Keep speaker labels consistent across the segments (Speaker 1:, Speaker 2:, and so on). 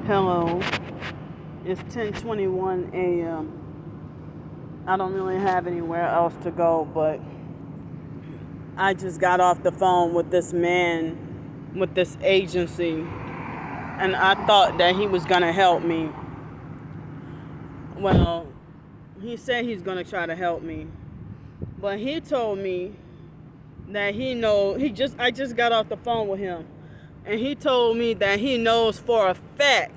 Speaker 1: Hello, it's 10:21 a.m. I don't really have anywhere else to go, but I just got off the phone with this man with this agency, and I thought that he was gonna help me. Well, he said he's gonna try to help me, but he told me that I just got off the phone with him, and he told me that he knows for a fact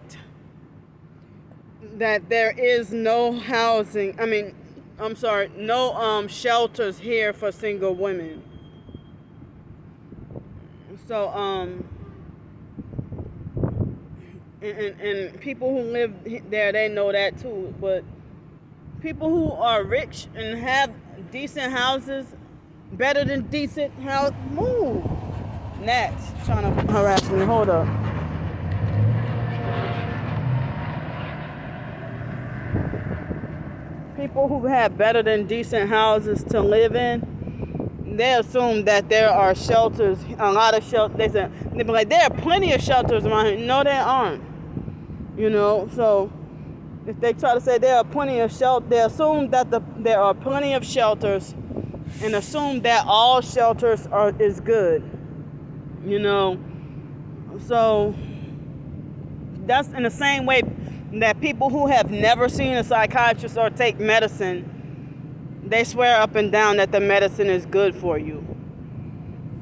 Speaker 1: that there is no shelters here for single women. So, and people who live there, they know that too. But people who are rich and have decent houses, better than decent house, move. Nat's trying to harass me. Hold up. People who have better than decent houses to live in, they assume that there are shelters, a lot of shelters. They be like, there are plenty of shelters around here. No, there aren't. So if they try to say there are plenty of shelters, they assume that there are plenty of shelters and assume that all shelters is good. So that's in the same way that people who have never seen a psychiatrist or take medicine, they swear up and down that the medicine is good for you.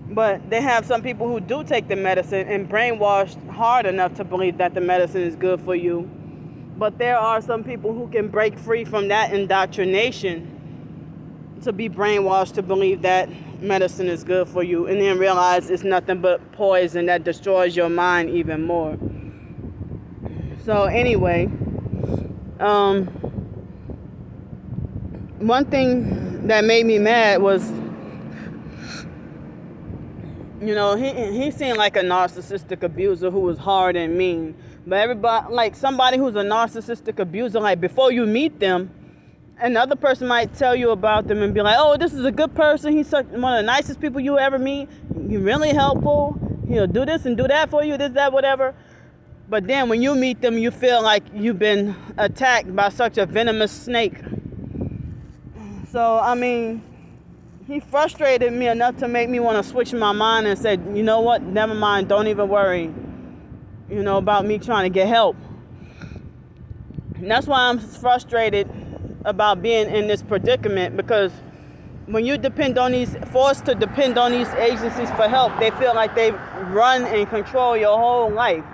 Speaker 1: But they have some people who do take the medicine and brainwashed hard enough to believe that the medicine is good for you. But there are some people who can break free from that indoctrination to be brainwashed to believe that medicine is good for you, and then realize it's nothing but poison that destroys your mind even more. So anyway, one thing that made me mad was, he seemed like a narcissistic abuser who was hard and mean. But everybody, like somebody who's a narcissistic abuser, like before you meet them, another person might tell you about them and be like, oh, this is a good person. He's one of the nicest people you ever meet. He's really helpful. He'll do this and do that for you, this, that, whatever. But then when you meet them, you feel like you've been attacked by such a venomous snake. So, he frustrated me enough to make me want to switch my mind and say, you know what, never mind, don't even worry, about me trying to get help. And that's why I'm frustrated about being in this predicament, because when you forced to depend on these agencies for help, they feel like they run and control your whole life.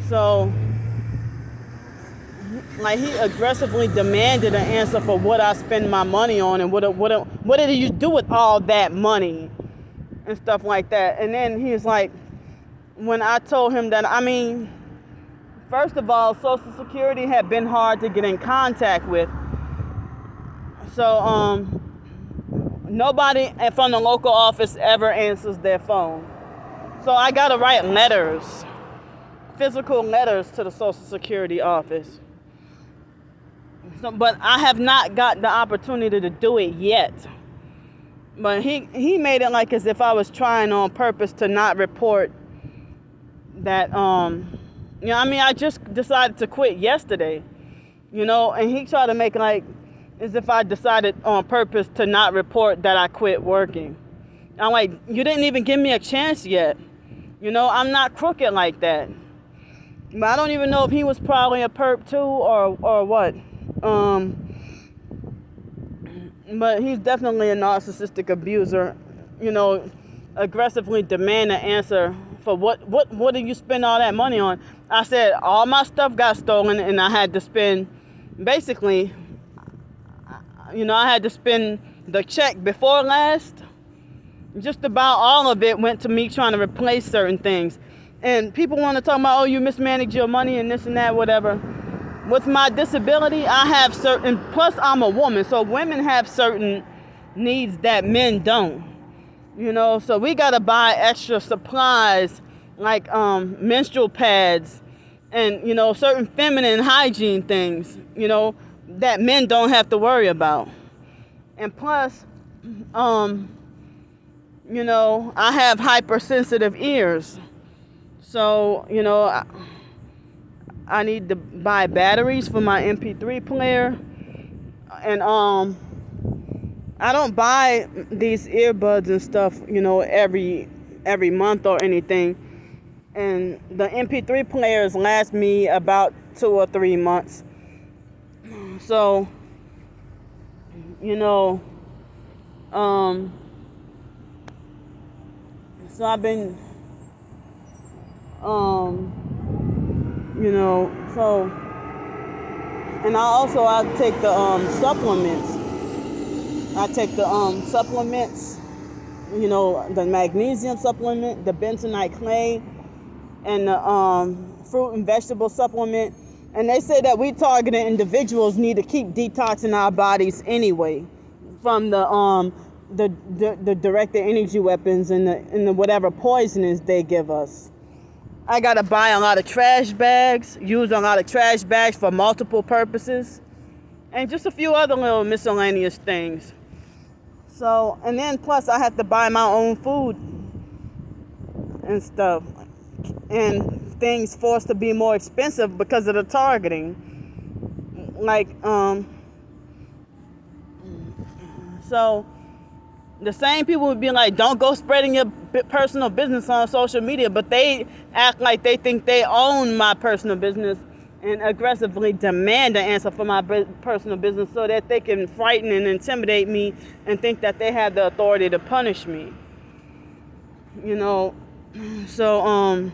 Speaker 1: So like he aggressively demanded an answer for what I spend my money on and what did you do with all that money and stuff like that. And then he's like, when I told him that, first of all, Social Security had been hard to get in contact with. So nobody from the local office ever answers their phone. So I got to write letters, physical letters to the Social Security office. But I have not got the opportunity to do it yet. But he made it like as if I was trying on purpose to not report that, I just decided to quit yesterday, and he tried to make it like as if I decided on purpose to not report that I quit working. I'm like, you didn't even give me a chance yet. I'm not crooked like that. But I don't even know if he was probably a perp too or what. But he's definitely a narcissistic abuser, aggressively demand an answer for what did you spend all that money on? I said all my stuff got stolen and I had to spend, basically, I had to spend the check before last. Just about all of it went to me trying to replace certain things. And people want to talk about, oh, you mismanaged your money and this and that, whatever. With my disability, I have plus I'm a woman, so women have certain needs that men don't. So we got to buy extra supplies like menstrual pads and, certain feminine hygiene things, that men don't have to worry about. And plus, I have hypersensitive ears. So, I need to buy batteries for my MP3 player. And I don't buy these earbuds and stuff, every month or anything. And the MP3 players last me about 2 or 3 months. So, so I've been, so, and I take the supplements. I take the supplements, the magnesium supplement, the bentonite clay, and the fruit and vegetable supplement. And they say that we targeted individuals need to keep detoxing our bodies anyway from the directed energy weapons and the whatever poisonings they give us. I gotta buy a lot of trash bags, use a lot of trash bags for multiple purposes, and just a few other little miscellaneous things. So, and then plus I have to buy my own food and stuff, and things forced to be more expensive because of the targeting. So the same people would be like, don't go spreading your personal business on social media, but they act like they think they own my personal business and aggressively demand an answer for my personal business so that they can frighten and intimidate me and think that they have the authority to punish me. So,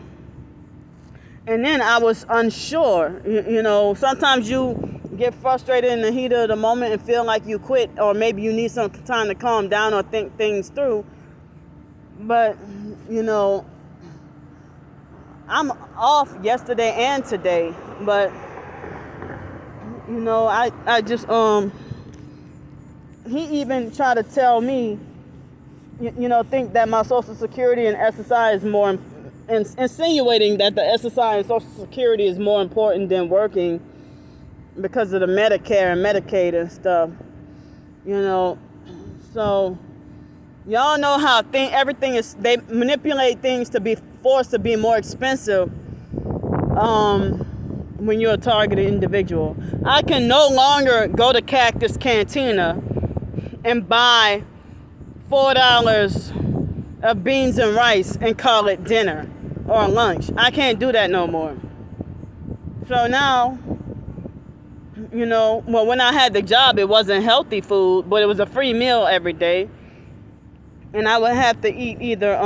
Speaker 1: and then I was unsure, sometimes you get frustrated in the heat of the moment and feel like you quit, or maybe you need some time to calm down or think things through. But, I'm off yesterday and today, but, I just, he even tried to tell me, think that my Social Security and SSI is more, insinuating that the SSI and Social Security is more important than working because of the Medicare and Medicaid and stuff, So, y'all know how everything is, they manipulate things to be forced to be more expensive when you're a targeted individual. I can no longer go to Cactus Cantina and buy $4 of beans and rice and call it dinner or lunch. I can't do that no more. So now, when I had the job, it wasn't healthy food, but it was a free meal every day. And I would have to eat either,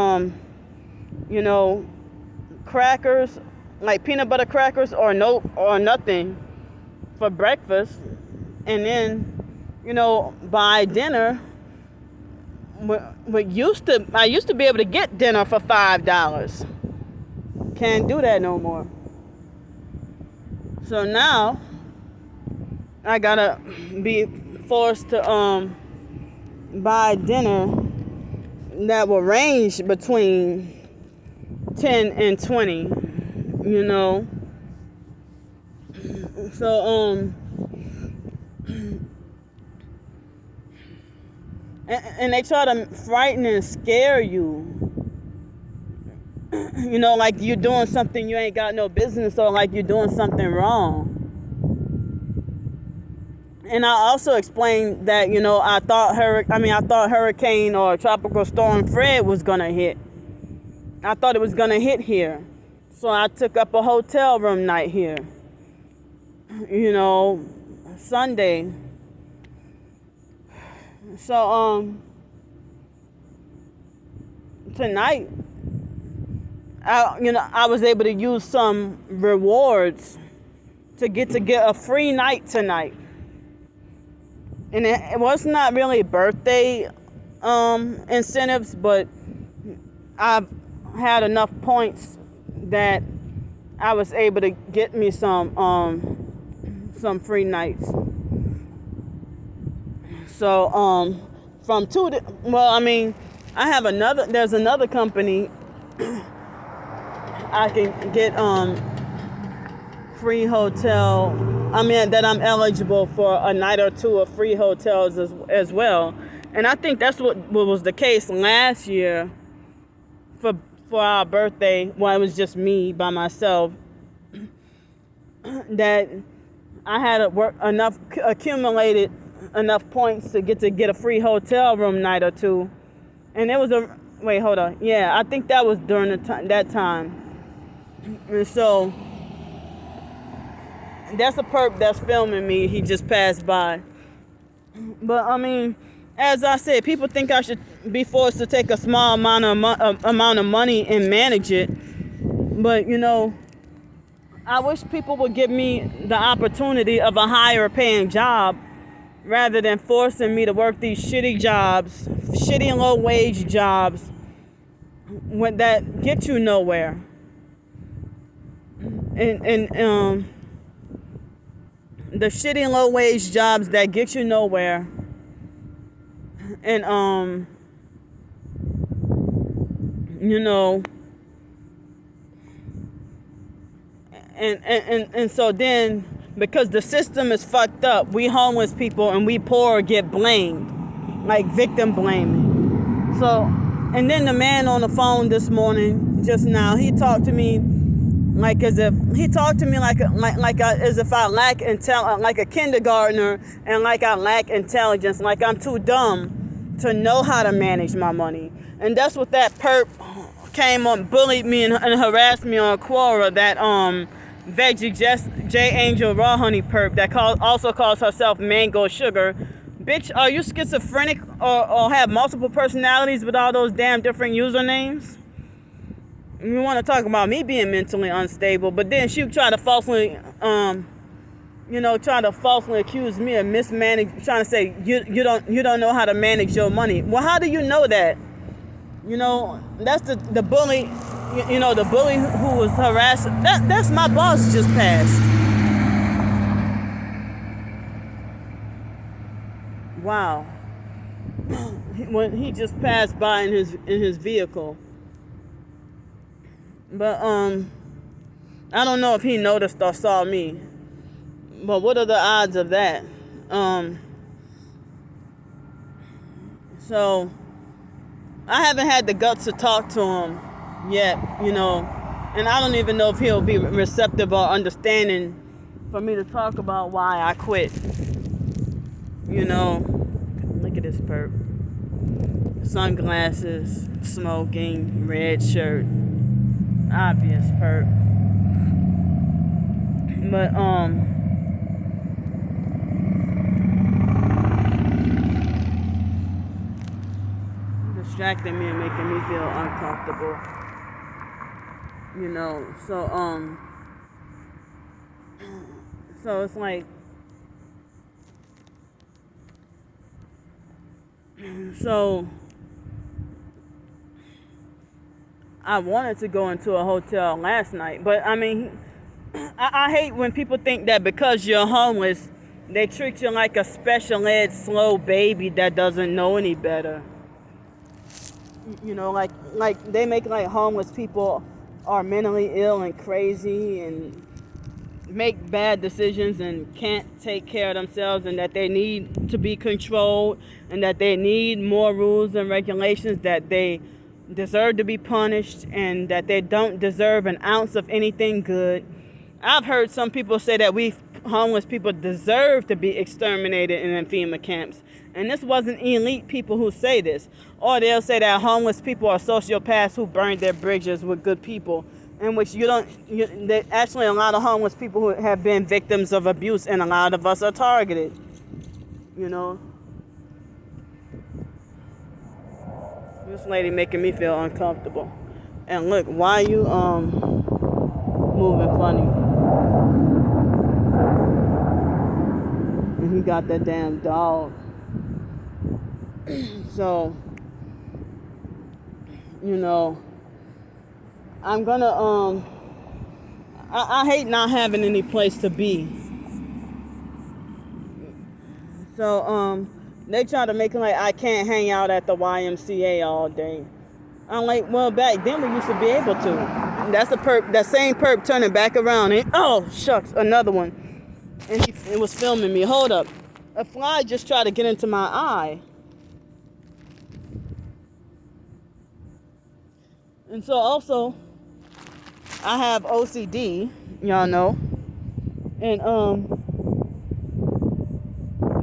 Speaker 1: crackers, like peanut butter crackers, or nothing for breakfast. And then, buy dinner. I used to be able to get dinner for $5. Can't do that no more. So now I gotta be forced to buy dinner that will range between 10 and 20, So and they try to frighten and scare you. Like you're doing something you ain't got no business, or like you're doing something wrong. And I also explained that, I thought Hurricane or Tropical Storm Fred was gonna hit. I thought it was gonna hit here. So I took up a hotel room night here. Sunday. So tonight, I was able to use some rewards to get a free night tonight. And it was not really birthday incentives, but I've had enough points that I was able to get me some free nights. So from there's another company I can get free hotel. That I'm eligible for a night or two of free hotels as well. And I think that's what was the case last year for for our birthday, well, it was just me by myself, that I had accumulated enough points to get a free hotel room night or two. And it was wait, hold on. Yeah, I think that was during that time. And so that's a perp that's filming me. He just passed by. But I mean, as I said, people think I should be forced to take a small amount of money and manage it. But I wish people would give me the opportunity of a higher paying job rather than forcing me to work these shitty jobs, shitty and low wage jobs that get you nowhere. And the shitty and low wage jobs that get you nowhere. And and so then, because the system is fucked up, we homeless people and we poor get blamed, like victim blaming. So, and then the man on the phone this morning, just now, he talked to me as if I lack like a kindergartner, and like I lack intelligence, like I'm too dumb to know how to manage my money. And that's what that perp came on, bullied me and harassed me on Quora, that Veggie J Angel Raw Honey perp that also calls herself Mango Sugar. Bitch, are you schizophrenic or have multiple personalities with all those damn different usernames? You want to talk about me being mentally unstable, but then she try to falsely accuse me of mismanaging, trying to say you don't know how to manage your money. Well, how do you know that? That's the bully. The bully who was harassed. That's my boss just passed. Wow. When he just passed by in his vehicle. But I don't know if he noticed or saw me. But what are the odds of that? So I haven't had the guts to talk to him yet, and I don't even know if he'll be receptive or understanding for me to talk about why I quit. Look at this perp. Sunglasses, smoking, red shirt. Obvious perp. But distracting me and making me feel uncomfortable. So it's like, so I wanted to go into a hotel last night, but I mean, I hate when people think that because you're homeless, they treat you like a special ed slow baby that doesn't know any better. Like they make like homeless people are mentally ill and crazy and make bad decisions and can't take care of themselves, and that they need to be controlled, and that they need more rules and regulations, that they deserve to be punished, and that they don't deserve an ounce of anything good. I've heard some people say that we homeless people deserve to be exterminated in FEMA camps. And this wasn't elite people who say this. Or they'll say that homeless people are sociopaths who burned their bridges with good people. In which actually a lot of homeless people who have been victims of abuse, and a lot of us are targeted. This lady making me feel uncomfortable. And look, why you moving funny? And he got that damn dog. So, I'm gonna I hate not having any place to be. So they try to make it like I can't hang out at the YMCA all day. I'm like, well, back then we used to be able to. That's that same perp turning back around and oh shucks, another one. And it was filming me. Hold up. A fly just tried to get into my eye. And so also, I have OCD, y'all know. And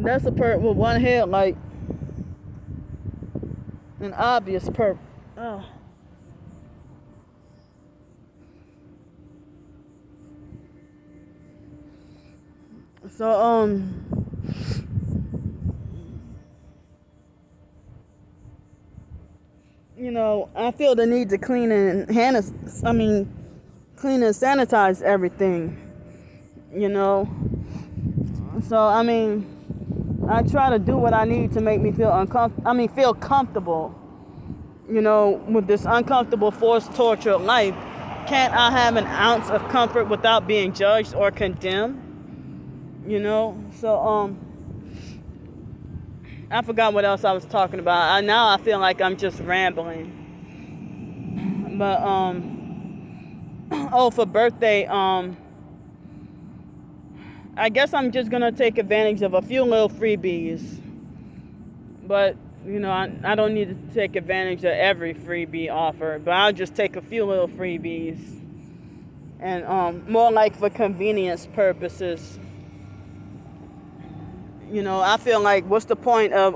Speaker 1: that's a perp with one head, like an obvious perp. Oh. So I feel the need to clean and sanitize everything. So I try to do what I need to make me feel feel comfortable. With this uncomfortable, forced, tortured life. Can't I have an ounce of comfort without being judged or condemned? So I forgot what else I was talking about. Now I feel like I'm just rambling. But for birthday, I guess I'm just gonna take advantage of a few little freebies. But I don't need to take advantage of every freebie offer, but I'll just take a few little freebies, and more like for convenience purposes. I feel like, what's the point of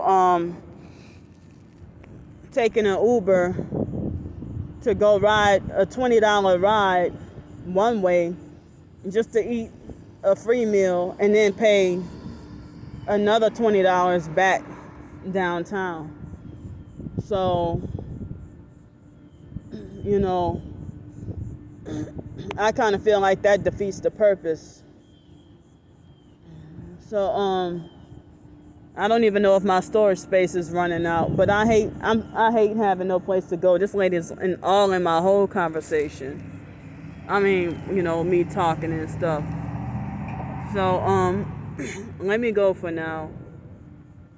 Speaker 1: taking an Uber to go ride a $20 ride one way just to eat a free meal and then pay another $20 back downtown? So, I kind of feel like that defeats the purpose. So, I don't even know if my storage space is running out, but I hate having no place to go. This lady's all in my whole conversation. Me talking and stuff. So, let me go for now.